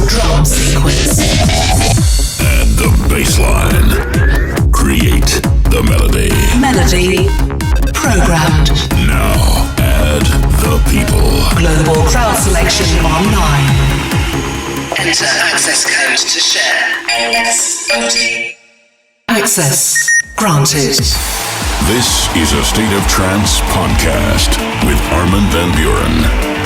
drum sequence. And the bass line. Create the melody. Melody programmed. Now add the people. Global crowd selection online. Enter access code to share. ASOT. Access granted. This is A State of Trance podcast with Armin van Buuren.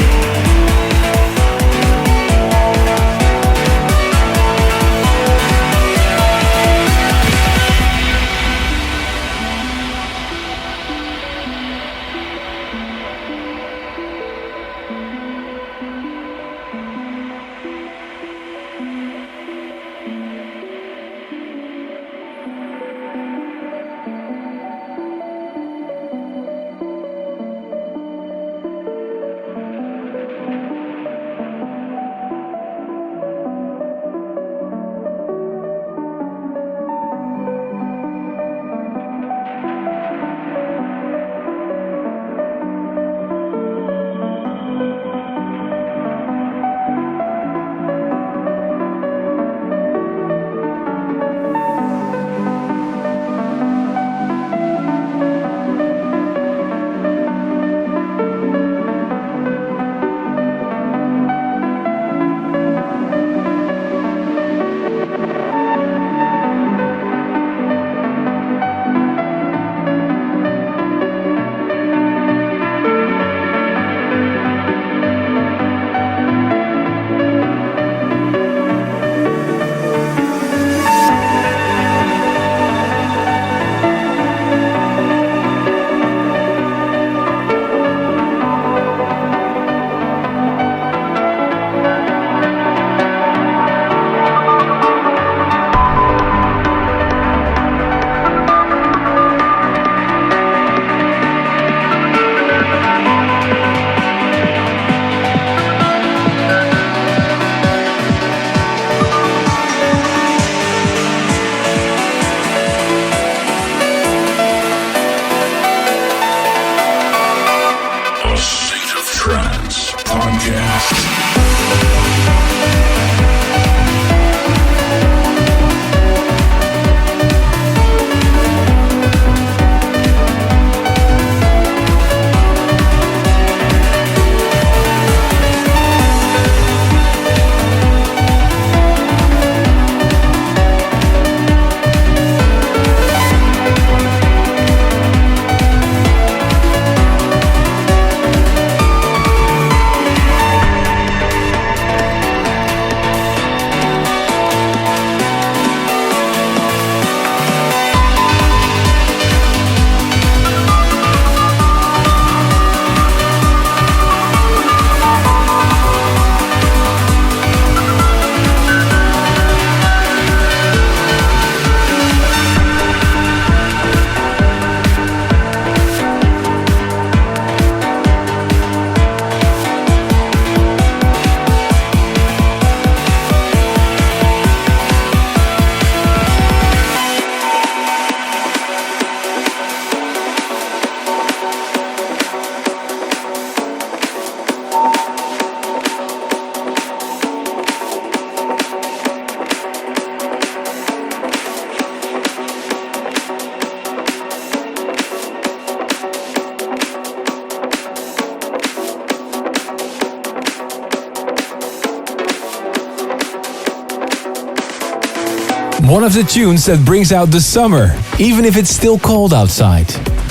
One of the tunes that brings out the summer, even if it's still cold outside.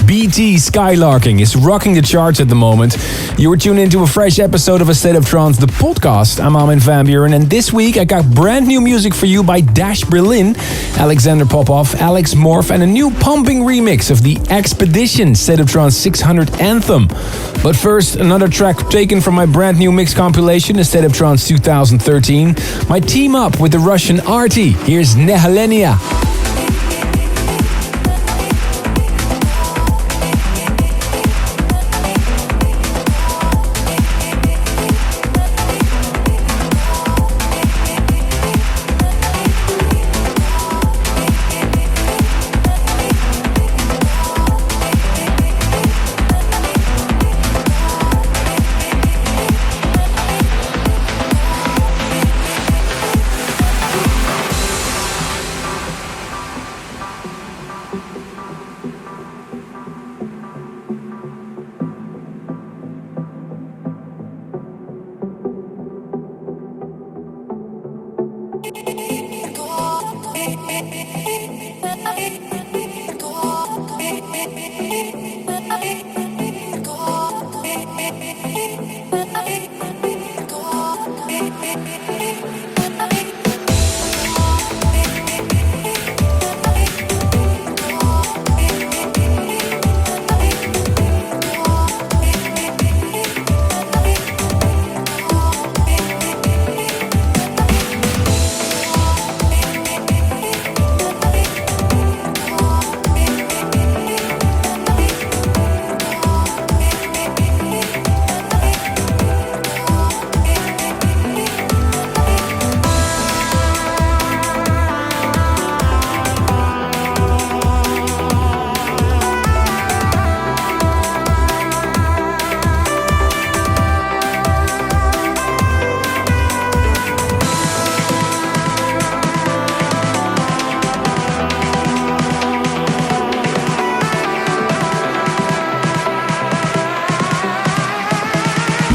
BT Skylarking is rocking the charts at the moment. You were tuned into a fresh episode of A State of Trance, the podcast. I'm Armin van Buuren, and this week I got brand new music for you by Dash Berlin, Alexander Popov, Alex M.O.R.P.H, and a new pumping remix of the Expedition State of Trance 600 anthem. But first, another track taken from my brand new mix compilation, A State of Trance 2013. My team up with the Russian Arty. Here's Nehalennia.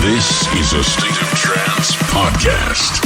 This is A State of Trance podcast.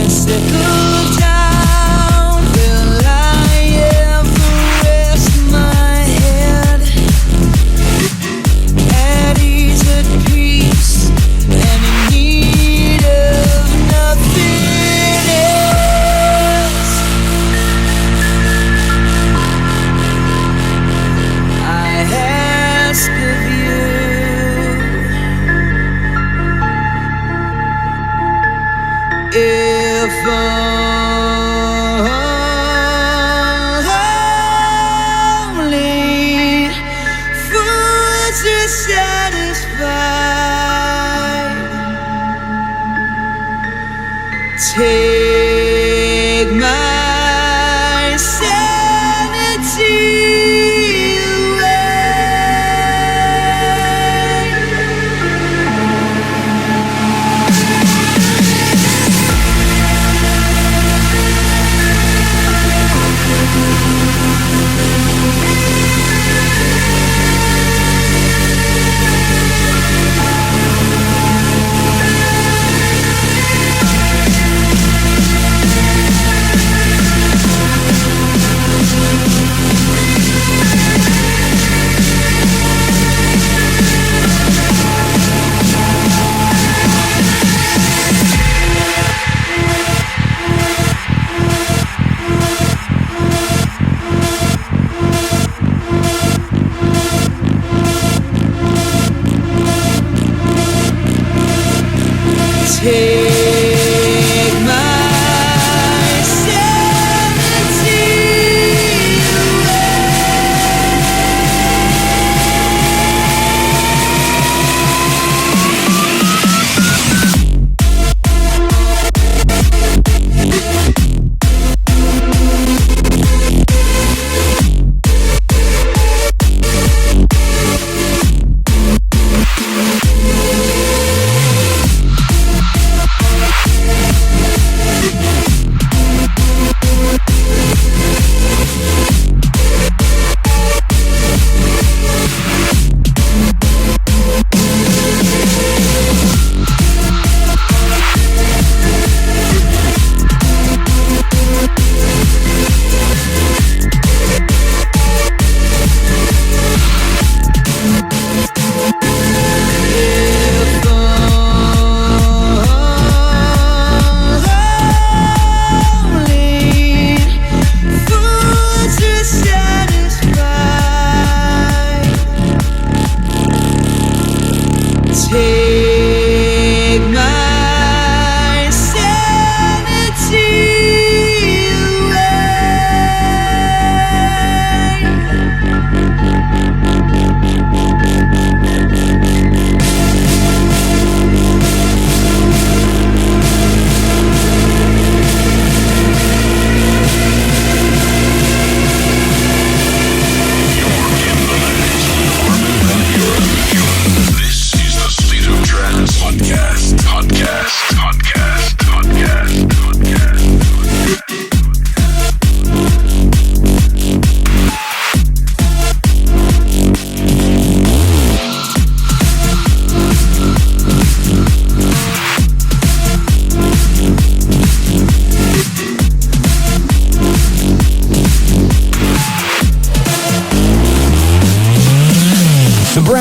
Settle down, will I ever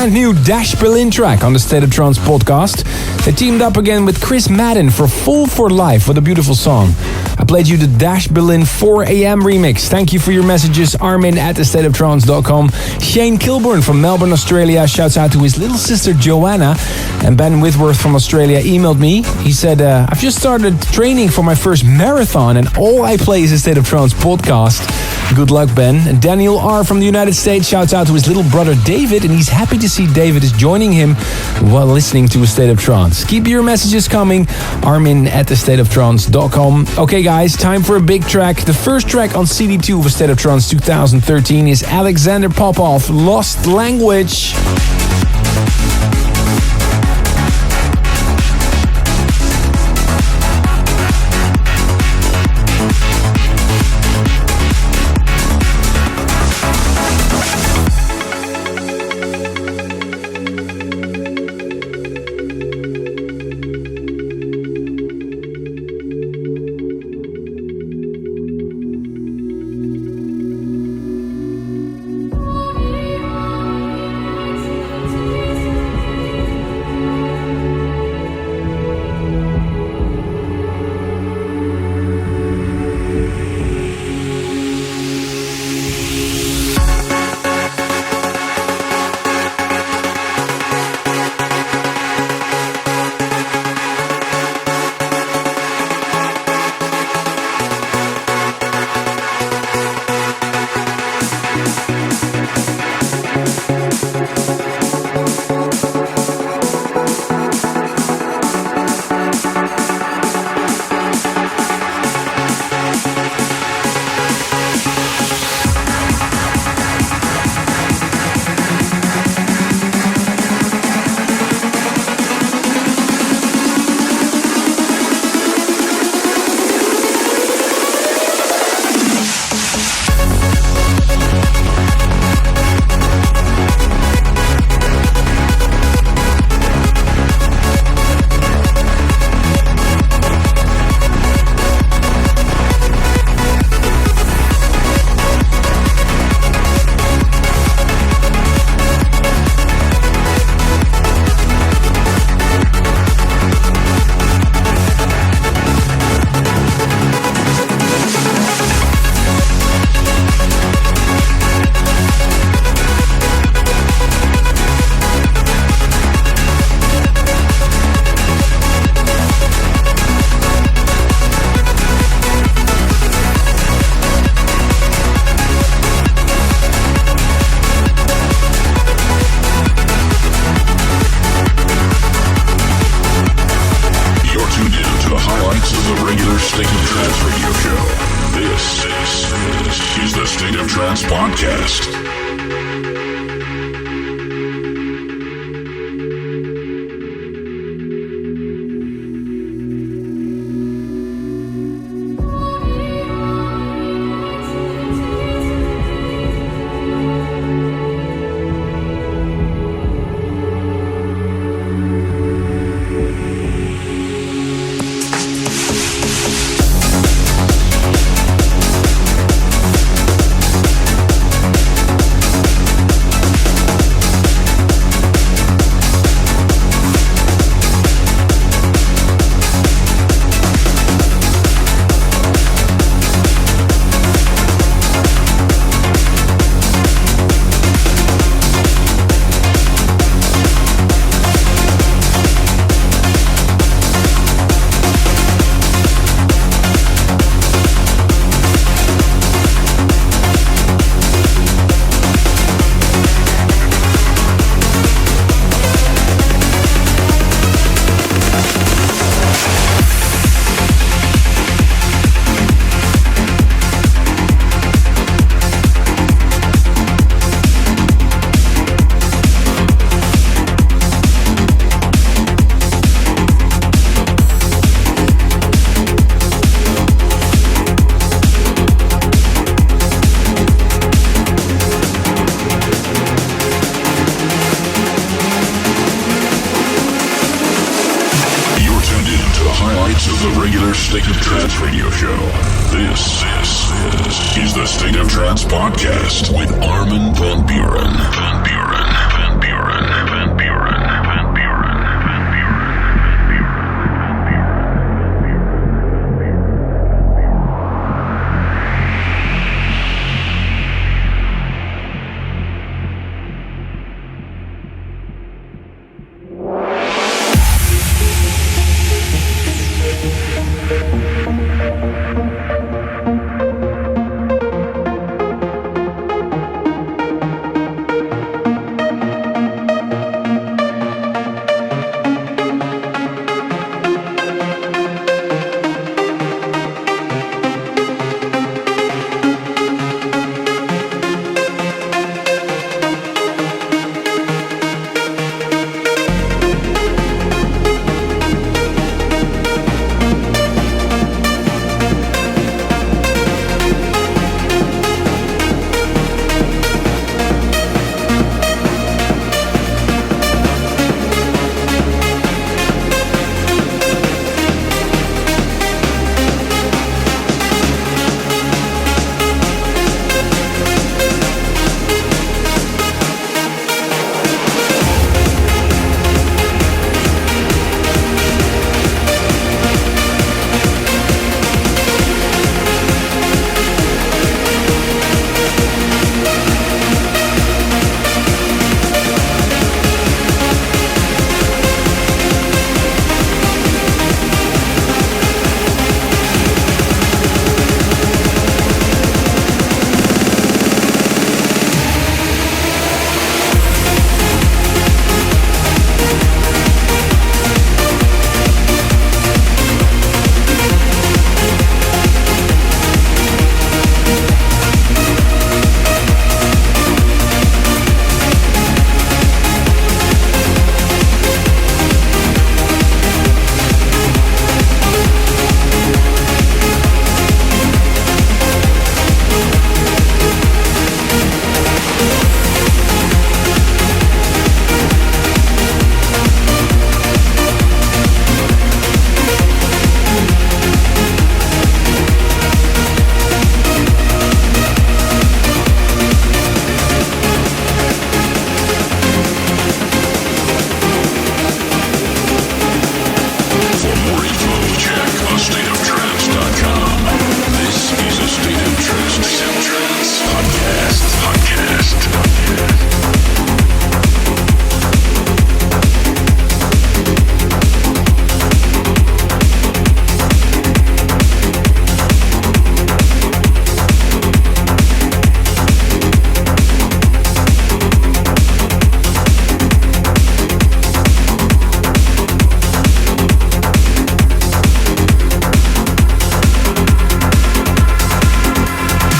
brand new Dash Berlin track on the State of Trance podcast. They teamed up again with Chris Madin for Full for Life. What a beautiful song. I played you the Dash Berlin 4 AM remix. Thank you for your messages. Armin at thestateoftrance.com. Shane Kilburn from Melbourne, Australia shouts out to his little sister Joanna. And Ben Whitworth from Australia emailed me. He said, I've just started training for my first marathon and all I play is the State of Trance podcast. Good luck, Ben. And Daniel R. from the United States shouts out to his little brother David, and he's happy to see David is joining him while listening to A State of Trance. Keep your messages coming. Armin at thestateoftrance.com. Okay, guys, time for a big track. The first track on CD2 of A State of Trance 2013 is Alexander Popov, Lost Language. State of Trance radio show. This is the State of Trance podcast with Armin van Buuren.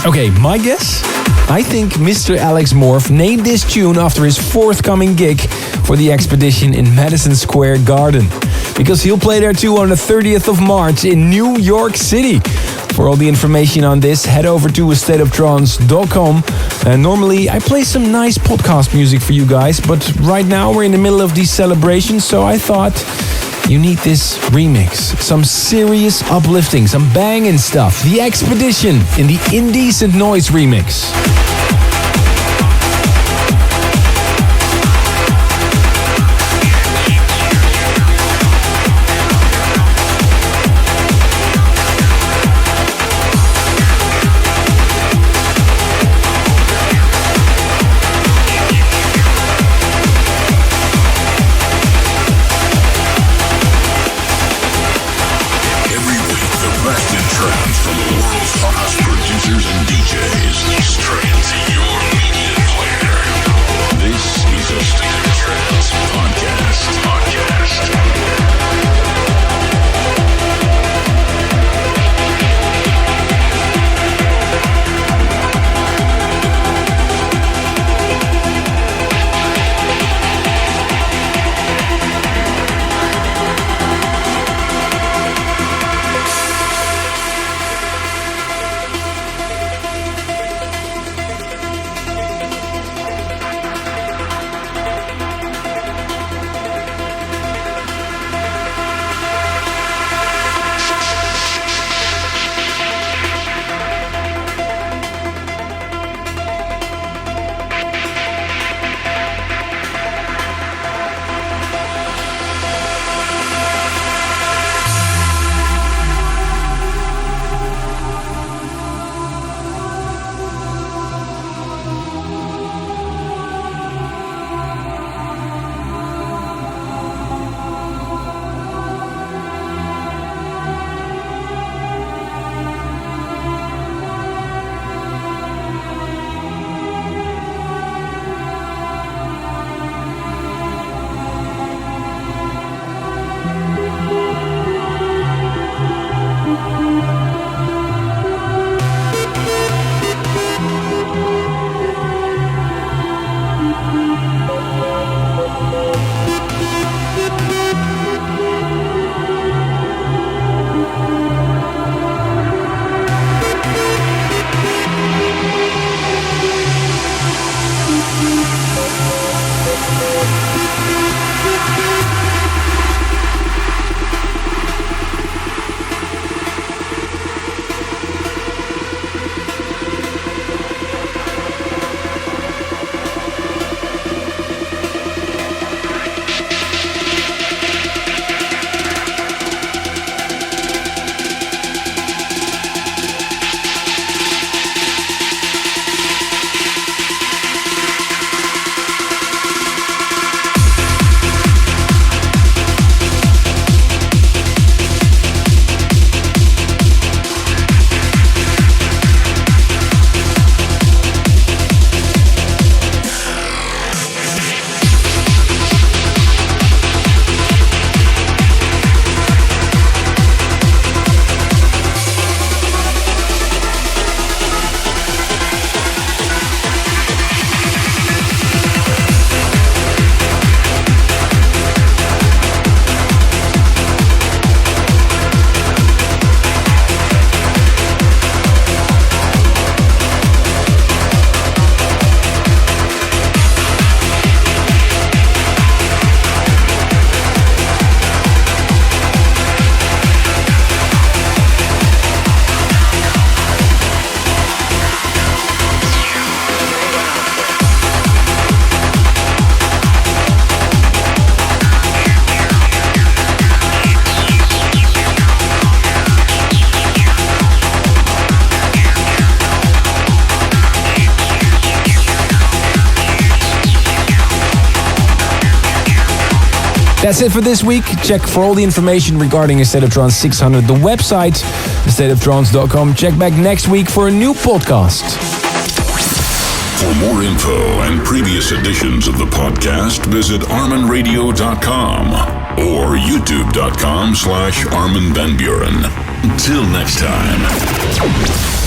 Okay, my guess? I think Mr. Alex M.O.R.P.H named this tune after his forthcoming gig for the expedition in Madison Square Garden, because he'll play there too on the 30th of March in New York City. For all the information on this, head over to astateoftrance.com. Normally, I play some nice podcast music for you guys, but right now we're in the middle of these celebrations, so I thought you need this remix. Some serious uplifting, some banging stuff. The Expedition in the Indecent Noise remix. That's it for this week. Check for all the information regarding A State of Trance 600, the website, astateoftrance.com. Check back next week for a new podcast. For more info and previous editions of the podcast, visit arminradio.com or youtube.com/Armin van Buuren. Until next time.